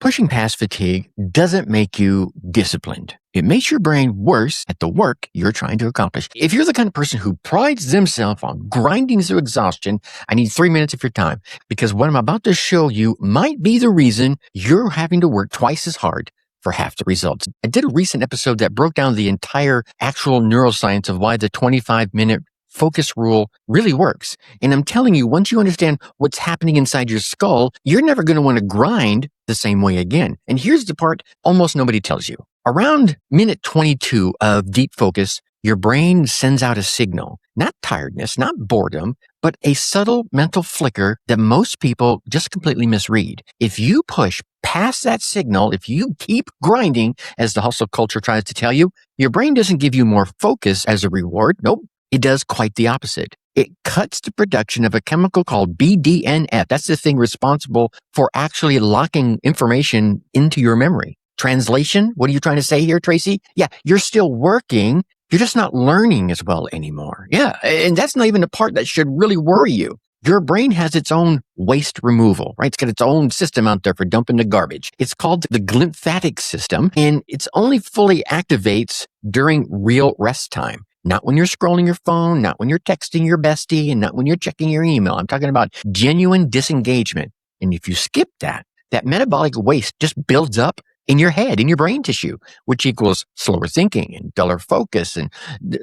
Pushing past fatigue doesn't make you disciplined. It makes your brain worse at the work you're trying to accomplish. If you're the kind of person who prides themselves on grinding through exhaustion, I need 3 minutes of your time, because what I'm about to show you might be the reason you're having to work twice as hard for half the results. I did a recent episode that broke down the entire actual neuroscience of why the 25-minute focus rule really works. And I'm telling you, once you understand what's happening inside your skull, you're never going to want to grind the same way again. And here's the part almost nobody tells you. Around minute 22 of deep focus, your brain sends out a signal, not tiredness, not boredom, but a subtle mental flicker that most people just completely misread. If you push past that signal, if you keep grinding, as the hustle culture tries to tell you, your brain doesn't give you more focus as a reward. Nope. It does quite the opposite. It cuts the production of a chemical called BDNF. That's the thing responsible for actually locking information into your memory. Translation, what are you trying to say here, Tracy? Yeah, you're still working. You're just not learning as well anymore. Yeah, and that's not even the part that should really worry you. Your brain has its own waste removal, right? It's got its own system out there for dumping the garbage. It's called the glymphatic system, and it's only fully activates during real rest time. Not when you're scrolling your phone, not when you're texting your bestie, and not when you're checking your email. I'm talking about genuine disengagement. And if you skip that metabolic waste just builds up in your head, in your brain tissue, which equals slower thinking and duller focus and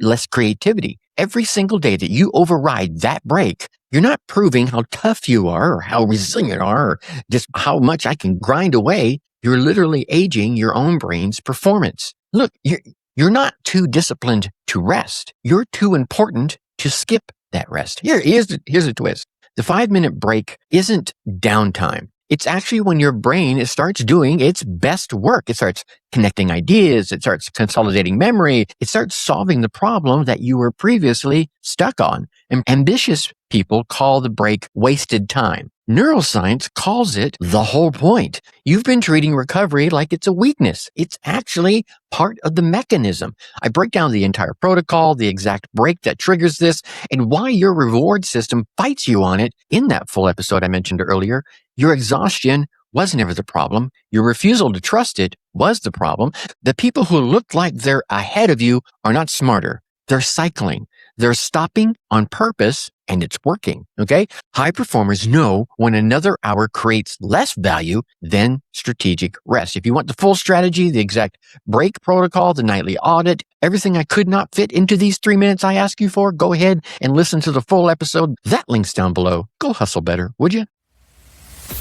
less creativity. Every single day that you override that break, you're not proving how tough you are or how resilient you are or just how much I can grind away. You're literally aging your own brain's performance. Look, you're not too disciplined to rest. You're too important to skip that rest. Here's a twist. The 5-minute break isn't downtime. It's actually when your brain starts doing its best work. It starts connecting ideas. It starts consolidating memory. It starts solving the problem that you were previously stuck on. And ambitious people call the break wasted time. Neuroscience calls it the whole point. You've been treating recovery like it's a weakness. It's actually part of the mechanism. I break down the entire protocol, the exact break that triggers this, and why your reward system fights you on it in that full episode I mentioned earlier. Your exhaustion was never the problem. Your refusal to trust it was the problem. The people who look like they're ahead of you are not smarter. They're cycling. They're stopping on purpose, and it's working, okay? High performers know when another hour creates less value than strategic rest. If you want the full strategy, the exact break protocol, the nightly audit, everything I could not fit into these 3 minutes I ask you for, go ahead and listen to the full episode. That link's down below. Go hustle better, would you?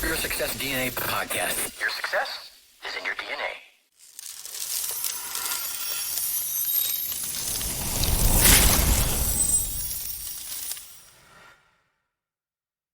Your Success DNA podcast. Your success